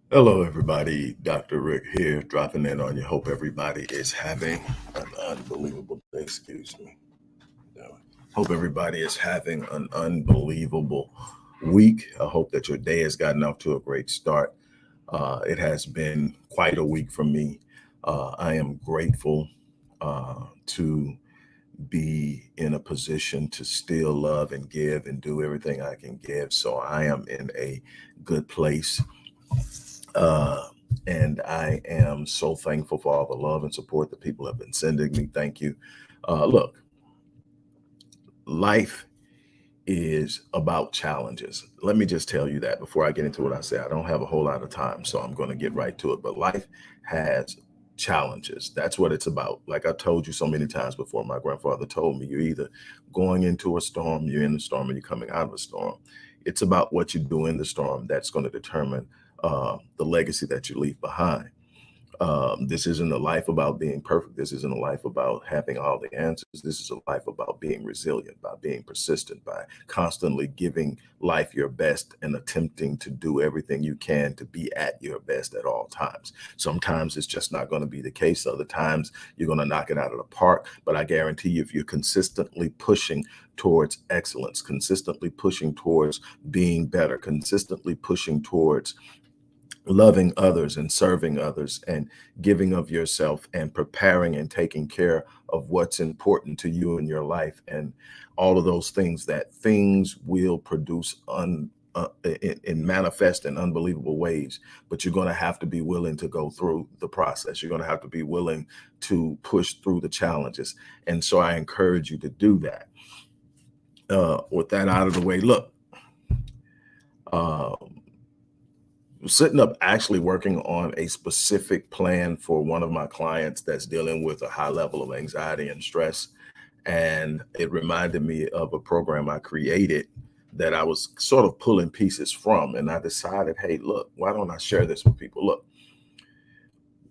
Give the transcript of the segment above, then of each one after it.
Hello, everybody. Dr. Rick here, dropping in on you. Hope everybody is having an unbelievable day. Excuse me. Hope everybody is having an unbelievable week. I hope that your day has gotten off to a great start. It has been quite a week for me. I am grateful to be in a position to still love and give and do everything I can give. So I am in a good place. And I am so thankful for all the love and support that people have been sending me. Thank you. Look, life is about challenges. Let me just tell you that before I get into what I say. I don't have a whole lot of time, so I'm going to get right to it. But life has challenges. That's what it's about. Like I told you so many times before, my grandfather told me, you're either going into a storm, you're in the storm, or you're coming out of a storm. It's about what you do in the storm that's going to determine the legacy that you leave behind. This isn't a life about being perfect. This isn't a life about having all the answers. This is a life about being resilient, by being persistent, by constantly giving life your best and attempting to do everything you can to be at your best at all times. Sometimes it's just not going to be the case. Other times you're going to knock it out of the park. But I guarantee you, if you're consistently pushing towards excellence, consistently pushing towards being better, consistently pushing towards loving others and serving others and giving of yourself and preparing and taking care of what's important to you in your life and all of those things, that things will produce and manifest in unbelievable ways. But you're going to have to be willing to go through the process. You're going to have to be willing to push through the challenges. And so I encourage you to do that. With that out of the way, look, sitting up actually working on a specific plan for one of my clients that's dealing with a high level of anxiety and stress. And it reminded me of a program I created that I was sort of pulling pieces from. And I decided, hey, look, why don't I share this with people? Look,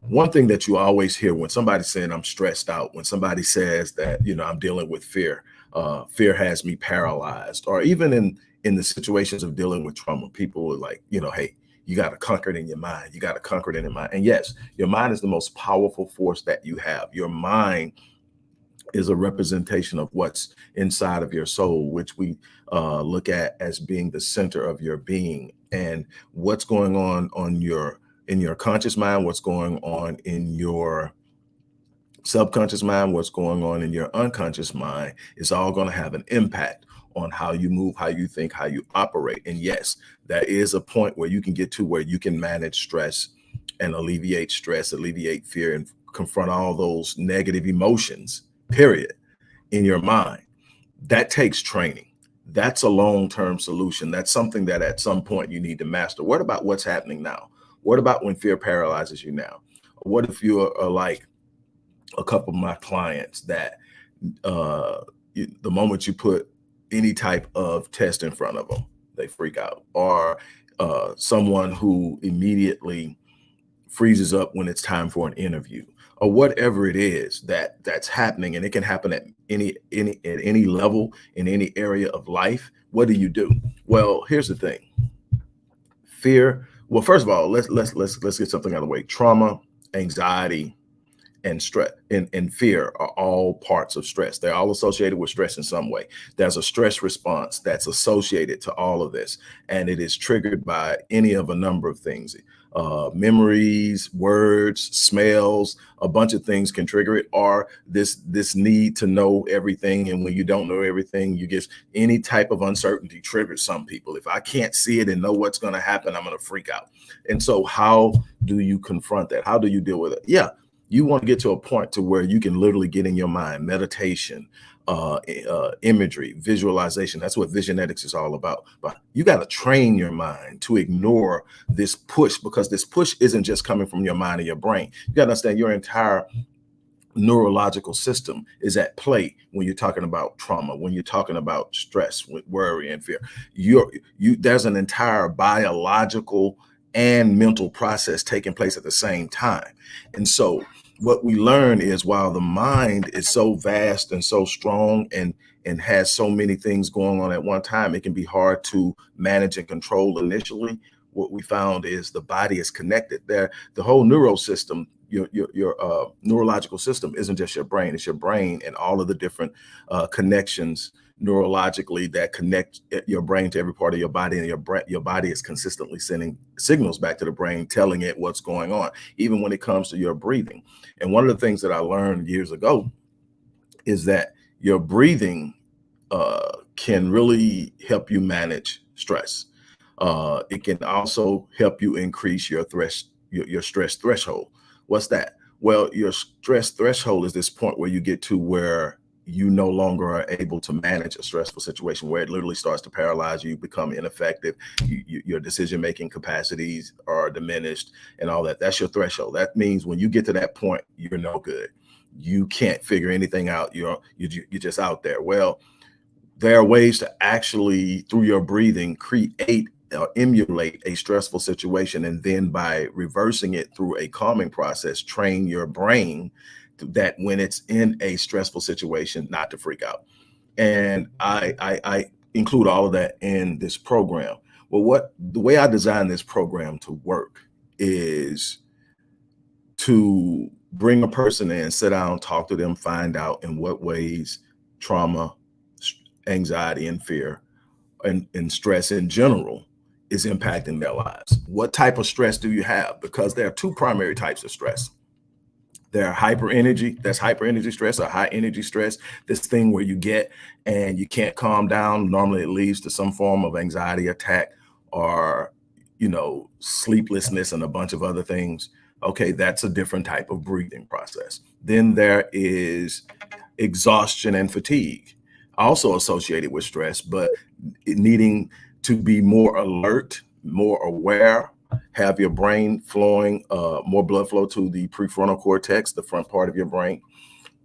one thing that you always hear when somebody's saying I'm stressed out, when somebody says that, I'm dealing with fear, fear has me paralyzed, or even in the situations of dealing with trauma, people are like, hey, you got to conquer it in your mind. You got to conquer it in your mind. And yes, your mind is the most powerful force that you have. Your mind is a representation of what's inside of your soul, which we look at as being the center of your being. And what's going on in your conscious mind, what's going on in your subconscious mind, what's going on in your unconscious mind is all going to have an impact on how you move, how you think, how you operate. And yes, there is a point where you can get to where you can manage stress and alleviate stress, alleviate fear, and confront all those negative emotions, period, in your mind. That takes training. That's a long-term solution. That's something that at some point you need to master. What about what's happening now? What about when fear paralyzes you now? What if you're like a couple of my clients that the moment you put any type of test in front of them, they freak out, or someone who immediately freezes up when it's time for an interview, or whatever it is that's happening, and it can happen at any level in any area of life. What do you do? Well, here's the thing. Fear. Well, first of all, let's get something out of the way. Trauma, anxiety, and stress and fear are all parts of stress. They're all associated with stress in some way. There's a stress response that's associated to all of this, and it is triggered by any of a number of things. Memories, words, smells, a bunch of things can trigger it, or this need to know everything. And when you don't know everything, you get any type of uncertainty triggers some people. If I can't see it and know what's going to happen, I'm going to freak out. And so how do you confront that? How do you deal with it? Yeah. You want to get to a point to where you can literally get in your mind, meditation, imagery, visualization. That's what visionetics is all about. But you got to train your mind to ignore this push, because this push isn't just coming from your mind and your brain. You got to understand your entire neurological system is at play when you're talking about trauma, when you're talking about stress, with worry and fear. There's an entire biological and mental process taking place at the same time. And so what we learn is while the mind is so vast and so strong and has so many things going on at one time, it can be hard to manage and control initially. What we found is the body is connected there. The whole neural system, your neurological system isn't just your brain, it's your brain and all of the different connections neurologically that connect your brain to every part of your body, and your body is consistently sending signals back to the brain telling it what's going on, even when it comes to your breathing. And one of the things that I learned years ago is that your breathing can really help you manage stress. It can also help you increase your stress threshold. What's that? Well, your stress threshold is this point where you get to where you no longer are able to manage a stressful situation, where it literally starts to paralyze you, become ineffective, your decision-making capacities are diminished and all that. That's your threshold. That means when you get to that point, you're no good. You can't figure anything out. You're just out there. Well, there are ways to actually, through your breathing, create or emulate a stressful situation. And then by reversing it through a calming process, train your brain that when it's in a stressful situation, not to freak out. And I include all of that in this program. Well, the way I designed this program to work is to bring a person in, sit down, talk to them, find out in what ways trauma, anxiety, and fear and stress in general is impacting their lives. What type of stress do you have? Because there are two primary types of stress. There are hyper energy, that's hyper energy stress, or high energy stress, this thing where you get and you can't calm down. Normally it leads to some form of anxiety attack or, sleeplessness and a bunch of other things. Okay, that's a different type of breathing process. Then there is exhaustion and fatigue, also associated with stress, but needing to be more alert, more aware, have your brain flowing, more blood flow to the prefrontal cortex, the front part of your brain.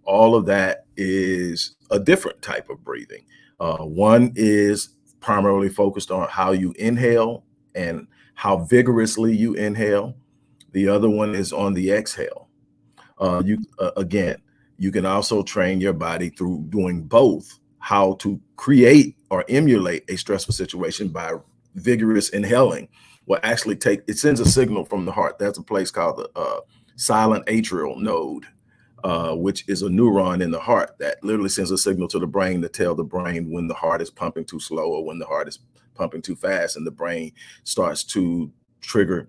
All of that is a different type of breathing. One is primarily focused on how you inhale and how vigorously you inhale. The other one is on the exhale. Again, you can also train your body through doing both, how to create or emulate a stressful situation by vigorous inhaling. Will actually it sends a signal from the heart. There's a place called the silent atrial node, which is a neuron in the heart that literally sends a signal to the brain to tell the brain when the heart is pumping too slow or when the heart is pumping too fast, and the brain starts to trigger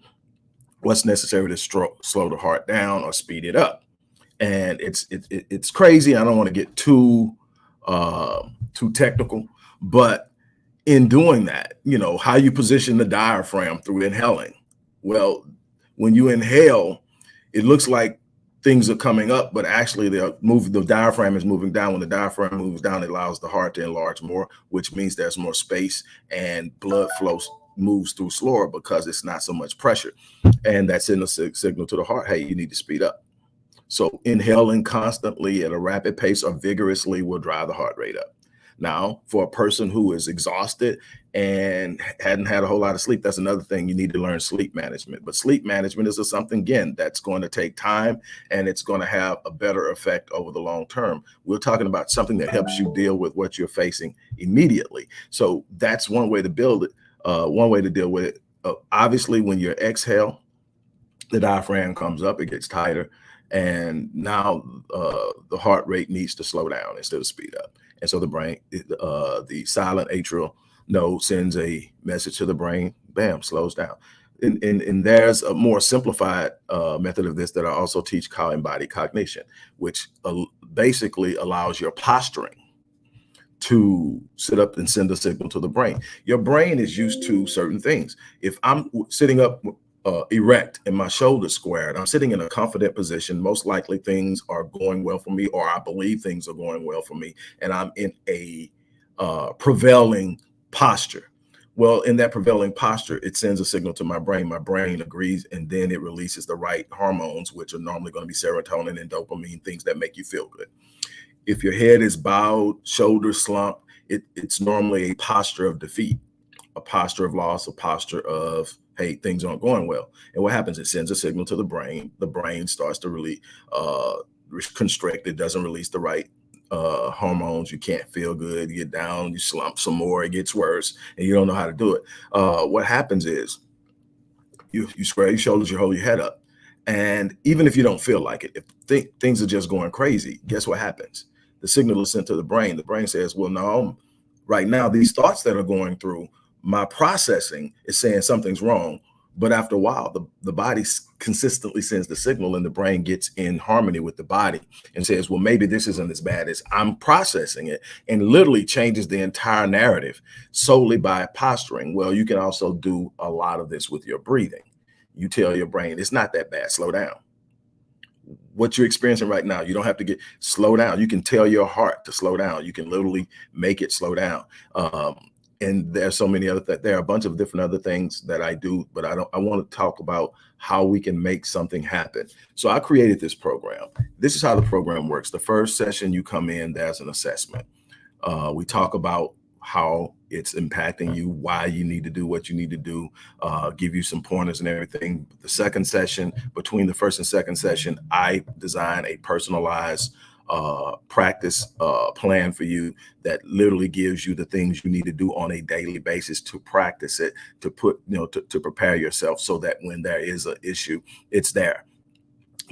what's necessary to slow the heart down or speed it up. And it's crazy. I don't want to get too technical, but in doing that, how you position the diaphragm through inhaling. Well, when you inhale, it looks like things are coming up, but actually the diaphragm is moving down. When the diaphragm moves down, it allows the heart to enlarge more, which means there's more space and blood flow moves through slower because it's not so much pressure. And that's in a signal to the heart, hey, you need to speed up. So inhaling constantly at a rapid pace or vigorously will drive the heart rate up. Now, for a person who is exhausted and hadn't had a whole lot of sleep, that's another thing. You need to learn sleep management. But sleep management is something, again, that's going to take time and it's going to have a better effect over the long term. We're talking about something that helps you deal with what you're facing immediately. So that's one way to build it, one way to deal with it. Obviously, when you exhale, the diaphragm comes up, it gets tighter. And now the heart rate needs to slow down instead of speed up. And so the brain, the silent atrial node sends a message to the brain, bam, slows down. And there's a more simplified method of this that I also teach called embodied cognition, which basically allows your posturing to sit up and send a signal to the brain. Your brain is used to certain things. If I'm sitting up erect and my shoulders squared, I'm sitting in a confident position, most likely things are going well for me, or I believe things are going well for me, and I'm in a prevailing posture. Well, in that prevailing posture, it sends a signal to my brain. My brain agrees, and then it releases the right hormones, which are normally going to be serotonin and dopamine, things that make you feel good. If your head is bowed, shoulders slumped, it's normally a posture of defeat, a posture of loss, a posture of hey, things aren't going well. And what happens? It sends a signal to the brain. The brain starts to really constrict. It doesn't release the right hormones. You can't feel good. You get down, you slump some more, it gets worse, and you don't know how to do it. What happens is you square your shoulders, you hold your head up. And even if you don't feel like it, if things are just going crazy, guess what happens? The signal is sent to the brain. The brain says, well, no, right now, these thoughts that are going through my processing is saying something's wrong. But after a while, the body consistently sends the signal and the brain gets in harmony with the body and says, well, maybe this isn't as bad as I'm processing it, and literally changes the entire narrative solely by posturing. Well, you can also do a lot of this with your breathing. You tell your brain, it's not that bad, slow down. What you're experiencing right now, you don't have to slow down. You can tell your heart to slow down. You can literally make it slow down. And there's so many there are a bunch of different other things that I do, but I want to talk about how we can make something happen. So I created this program. This is how the program works. The first session you come in, there's an assessment. We talk about how it's impacting you, why you need to do what you need to do, give you some pointers and everything. The second session, between the first and second session, I design a personalized practice plan for you that literally gives you the things you need to do on a daily basis to practice it, to put, to prepare yourself so that when there is an issue, it's there.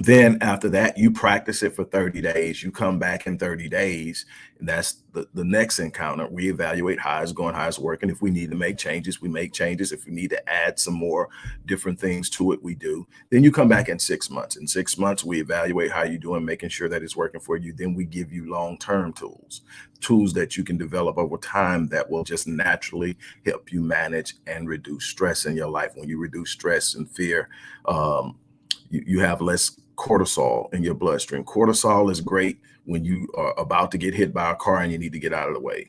Then after that, you practice it for 30 days. You come back in 30 days. And that's the next encounter. We evaluate how it's going, how it's working. If we need to make changes, we make changes. If we need to add some more different things to it, we do. Then you come back in 6 months. In 6 months, we evaluate how you're doing, making sure that it's working for you. Then we give you long-term tools that you can develop over time that will just naturally help you manage and reduce stress in your life. When you reduce stress and fear, you have less cortisol in your bloodstream. Cortisol is great when you are about to get hit by a car and you need to get out of the way.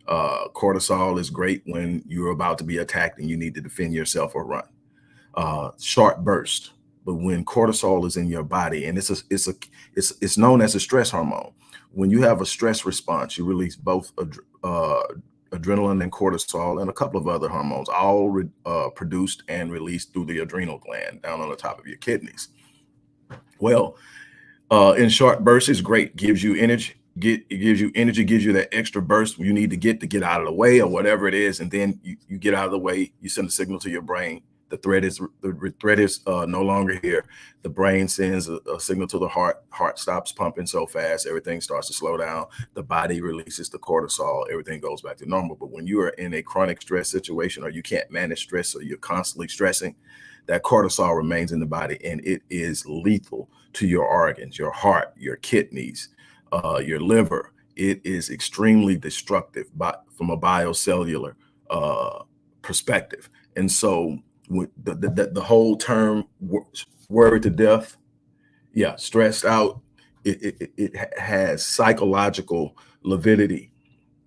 Cortisol is great when you're about to be attacked and you need to defend yourself or run. Short burst, but when cortisol is in your body, and it's known as a stress hormone. When you have a stress response, you release both adrenaline and cortisol and a couple of other hormones, all produced and released through the adrenal gland down on the top of your kidneys. Well, in short bursts is great, gives you energy, gives you that extra burst you need to get out of the way or whatever it is. And then you get out of the way, you send a signal to your brain. The threat is no longer here. The brain sends a signal to the heart stops pumping so fast, everything starts to slow down. The body releases the cortisol, everything goes back to normal. But when you are in a chronic stress situation or you can't manage stress or you're constantly stressing, that cortisol remains in the body and it is lethal to your organs, your heart, your kidneys, your liver. It is extremely destructive from a biocellular perspective. And so the whole term worried to death, yeah, stressed out, it has psychological validity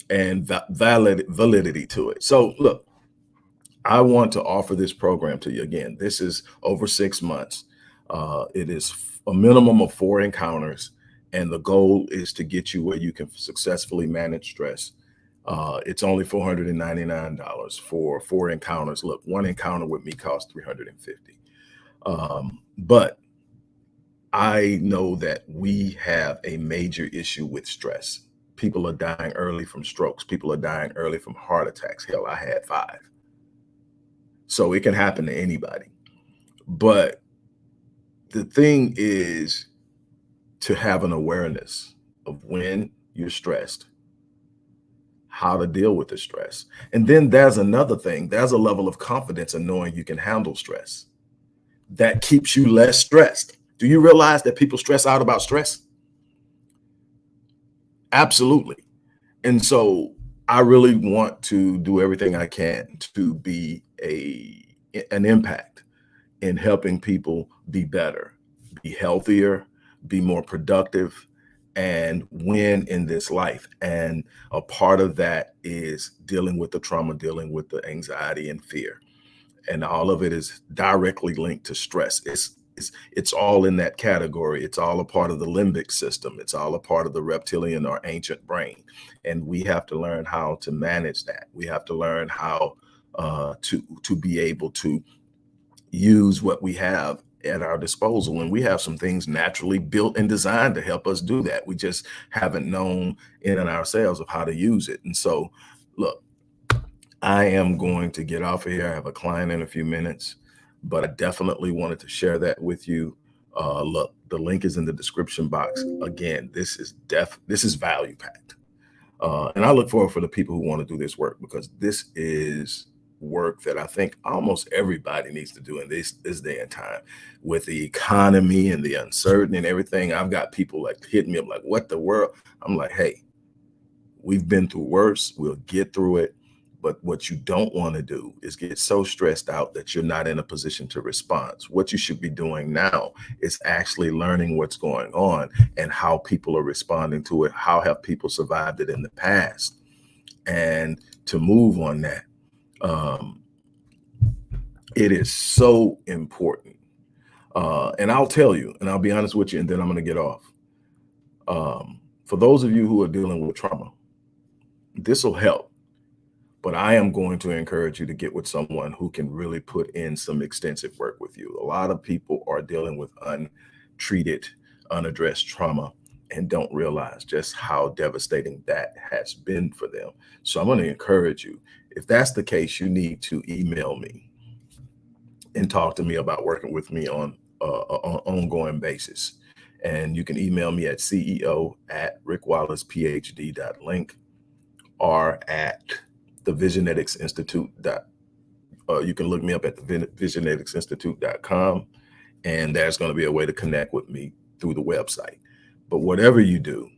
and validity to it. So look, I want to offer this program to you. Again, this is over 6 months. It is a minimum of 4 encounters, and the goal is to get you where you can successfully manage stress. It's only $499 for 4 encounters. Look, one encounter with me costs $350. But I know that we have a major issue with stress. People are dying early from strokes. People are dying early from heart attacks. Hell, I had 5. So it can happen to anybody. But the thing is to have an awareness of when you're stressed, how to deal with the stress. And then there's another thing. There's a level of confidence in knowing you can handle stress that keeps you less stressed. Do you realize that people stress out about stress? Absolutely. And so I really want to do everything I can to be an impact in helping people be better, be healthier, be more productive, and win in this life. And a part of that is dealing with the trauma, dealing with the anxiety and fear. And all of it is directly linked to stress. It's all in that category. It's all a part of the limbic system. It's all a part of the reptilian or ancient brain. And we have to learn how to manage that. We have to learn how to be able to use what we have at our disposal. And we have some things naturally built and designed to help us do that. We just haven't known in and ourselves of how to use it. And so, look, I am going to get off of here. I have a client in a few minutes, but I definitely wanted to share that with you. Look, the link is in the description box. Again, this is value packed. And I look forward for the people who want to do this work, because this is work that I think almost everybody needs to do in this day and time. With the economy and the uncertainty and everything, I've got people like hitting me up like, what the world? I'm like, hey, we've been through worse. We'll get through it. But what you don't want to do is get so stressed out that you're not in a position to respond. What you should be doing now is actually learning what's going on and how people are responding to it. How have people survived it in the past? And to move on that, um, it is so important. And I'll tell you, and I'll be honest with you, and then I'm going to get off. For those of you who are dealing with trauma, this will help. But I am going to encourage you to get with someone who can really put in some extensive work with you. A lot of people are dealing with untreated, unaddressed trauma and don't realize just how devastating that has been for them. So I'm going to encourage you. If that's the case, you need to email me and talk to me about working with me on an ongoing basis. And you can email me at ceo@rickwallacephd.link or at the Visionetics Institute. You can look me up at the visionetics-institute.com, and there's going to be a way to connect with me through the website. But whatever you do,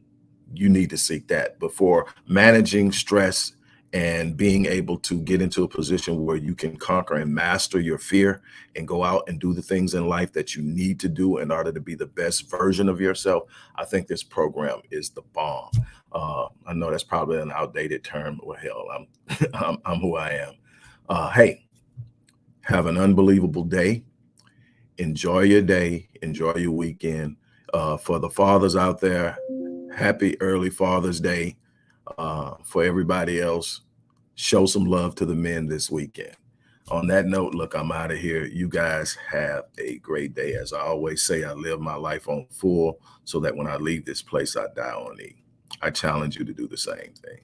you need to seek that before managing stress and being able to get into a position where you can conquer and master your fear and go out and do the things in life that you need to do in order to be the best version of yourself. I think this program is the bomb. I know that's probably an outdated term. Well, hell, I'm who I am. Hey, have an unbelievable day. Enjoy your day. Enjoy your weekend. For the fathers out there, happy early Father's Day. For everybody else, show some love to the men this weekend. On that note, look, I'm out of here. You guys have a great day. As I always say, I live my life on full so that when I leave this place, I die on E. I challenge you to do the same thing.